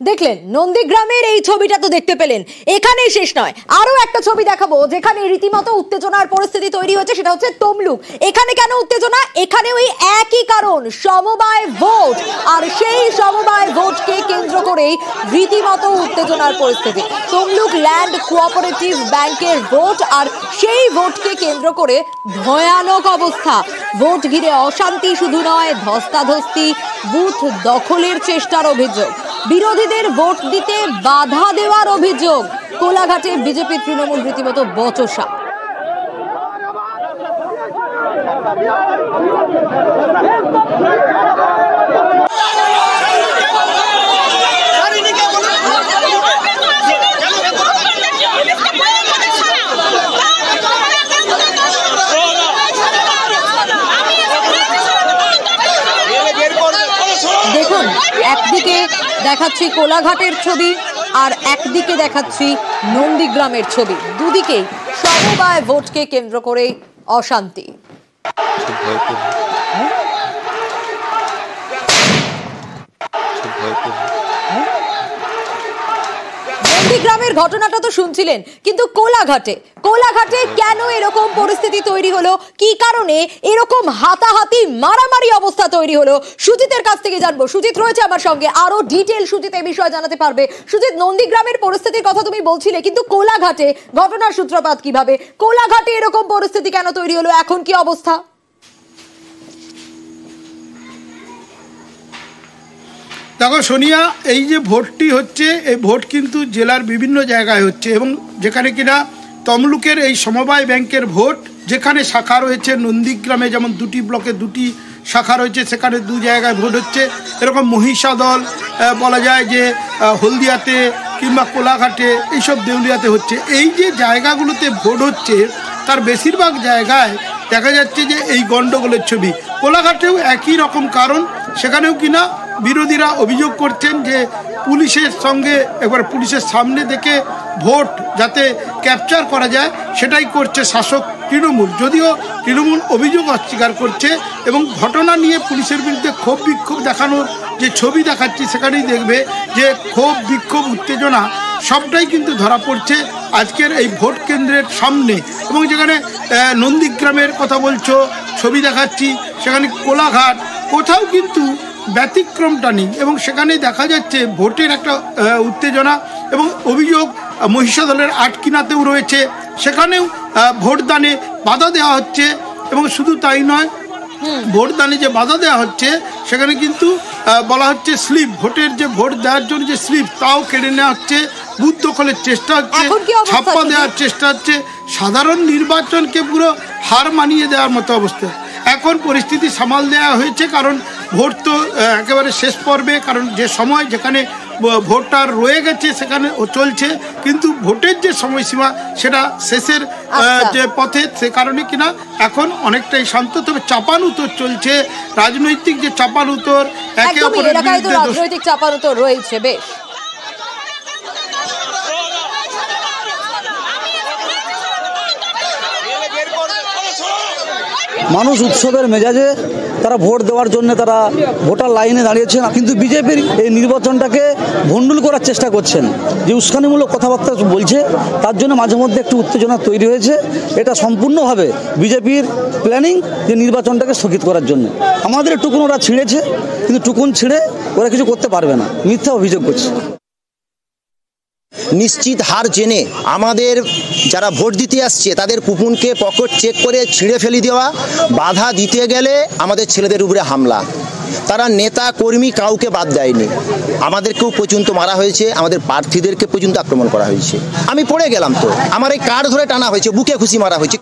দেখলেন নন্দীগ্রামের এই ছবিটা তো দেখতে পেলেন, এখানেই শেষ নয়, আরো একটা ছবি দেখাবো যেখানে রীতিমতো উত্তেজনার পরিস্থিতি তৈরি হয়েছে। সেটা হচ্ছে তমলুক। এখানে কেন উত্তেজনা? এখানে ওই একই কারণ, সমবায় ভোট। আর সেই সমবায় ভোটকে কেন্দ্র করেই রীতিমতো উত্তেজনার পরিস্থিতি। তমলুক ল্যান্ড কোঅপারেটিভ ব্যাংকের ভোট, আর সেই ভোটকে কেন্দ্র করে ভয়ানক অবস্থা। ভোট ঘিরে অশান্তি শুধু নয়, ধস্তাধস্তি, বুথ দখলের চেষ্টার অভিযোগ, বিরোধীদের ভোট দিতে বাধা দেওয়ার অভিযোগ। কোলাঘাটে বিজেপি তৃণমূল রীতিমতো বচসা। দেখুন, একদিকে দেখাচ্ছি কোলাঘাটের ছবি আর একদিকে দেখাচ্ছি নন্দীগ্রামের ছবি। দুদিকেই সমবায় ভোটকে কেন্দ্র করে অশান্তি। নন্দীগ্রামের ঘটনাটা তো শুনছিলেন, কিন্তু কোলাঘাটে কেন এরকম পরিস্থিতি তৈরি হলো? কি কারণে এরকম হাতাহাতি মারামারি অবস্থা তৈরি হলো? সুজিতের কাছ থেকে জানবো। সুজিত রয়েছে আমার সঙ্গে, আরো ডিটেল সুজিত এই বিষয়ে জানাতে পারবে। সুজিত, নন্দীগ্রামের পরিস্থিতির কথা তুমি বলছিলে, কিন্তু কোলাঘাটে ঘটনার সূত্রপাত কিভাবে? কোলাঘাটে এরকম পরিস্থিতি কেন তৈরি হলো? এখন কি অবস্থা? দেখো সোনিয়া, এই যে ভোটটি হচ্ছে, এই ভোট কিন্তু জেলার বিভিন্ন জায়গায় হচ্ছে, এবং যেখানে কিনা তমলুকের এই সমবায় ব্যাংকের ভোট, যেখানে শাখা রয়েছে নন্দীগ্রামে, যেমন দুটি ব্লকে দুটি শাখা রয়েছে, সেখানে দু জায়গায় ভোট হচ্ছে। এরকম মহিষাদল বলা যায় যে হলদিয়াতে কিংবা কোলাঘাটে, এইসব দেউলিয়াতে হচ্ছে। এই যে জায়গাগুলোতে ভোট হচ্ছে তার বেশিরভাগ জায়গায় দেখা যাচ্ছে যে এই গণ্ডগোলের ছবি। কোলাঘাটেও একই রকম কারণ, সেখানেও কিনা বিরোধীরা অভিযোগ করছেন যে পুলিশের সঙ্গে, একবার পুলিশের সামনে থেকে ভোট যাতে ক্যাপচার করা যায় সেটাই করছে শাসক তৃণমূল। যদিও তৃণমূল অভিযোগ অস্বীকার করছে, এবং ঘটনা নিয়ে পুলিশের বিরুদ্ধে ক্ষোভ বিক্ষোভ দেখানোর যে ছবি দেখাচ্ছি সেখানেই দেখবে যে ক্ষোভ বিক্ষোভ উত্তেজনা সবটাই কিন্তু ধরা পড়ছে আজকের এই ভোট কেন্দ্রের সামনে। এবং যেখানে নন্দীগ্রামের কথা বলছো, ছবি দেখাচ্ছি, সেখানে কোলাঘাট, কোথাও কিন্তু ব্যতিক্রমটা নেই, এবং সেখানেই দেখা যাচ্ছে ভোটের একটা উত্তেজনা এবং অভিযোগ মহিষাদলের আটকিনাতেও রয়েছে। সেখানেও ভোটদানে বাধা দেওয়া হচ্ছে, এবং শুধু তাই নয়, ভোটদানে যে বাধা দেওয়া হচ্ছে সেখানে কিন্তু বলা হচ্ছে স্লিপ, ভোটের যে ভোট দেওয়ার জন্য যে স্লিপ, তাও কেড়ে নেওয়া হচ্ছে, বুথ দখলের চেষ্টা হচ্ছে, ছাপ্পা দেওয়ার চেষ্টা হচ্ছে। সাধারণ নির্বাচনকে পুরো হার মানিয়ে দেওয়ার মতো অবস্থা। এখন পরিস্থিতি সামাল দেওয়া হয়েছে, কারণ ভোট তো একেবারে শেষ পর্বে, কারণ যে সময় যেখানে ভোটটা রয়ে গেছে সেখানে চলছে, কিন্তু ভোটের যে সময়সীমা সেটা শেষের যে পথে, সে কারণে কিনা এখন অনেকটাই শান্ত। তবে চাপানুতর চলছে, রাজনৈতিক যে চাপানুতর, একে অপরের বিরুদ্ধে রাজনৈতিক চাপানুতর রয়েছে বেশ। মানুষ উৎসবের মেজাজে তারা ভোট দেওয়ার জন্য তারা ভোটার লাইনে দাঁড়িয়েছেন, কিন্তু বিজেপির এই নির্বাচনটাকে ভণ্ডুল করার চেষ্টা করছেন, যে উস্কানিমূলক কথাবার্তা বলছে, তার জন্য মাঝে মধ্যে একটু উত্তেজনা তৈরি হয়েছে। এটা সম্পূর্ণভাবে বিজেপির প্ল্যানিং, যে নির্বাচনটাকে স্থগিত করার জন্য। আমাদের টুকুন ওরা ছিঁড়েছে, কিন্তু টুকুন ছিঁড়ে ওরা কিছু করতে পারবে না, মিথ্যা অভিযোগ করছে। নিশ্চিত হার জেনে আমাদের যারা ভোট দিতে আসছে তাদের কুপনকে পকেট চেক করে ছিঁড়ে ফেলে দেওয়া, বাধা দিতে গেলে আমাদের ছেলেদের উপরে হামলা। তারা নেতা কর্মী কাউকে বাদ দেয়নি, আমাদেরকেও পর্যন্ত মারা হয়েছে, আমাদের প্রার্থীদেরকে পর্যন্ত আক্রমণ করা হয়েছে। আমি পড়ে গেলাম তো, আমার এই কার্ড ধরে টানা হয়েছে, বুকে খুশি মারা হয়েছে।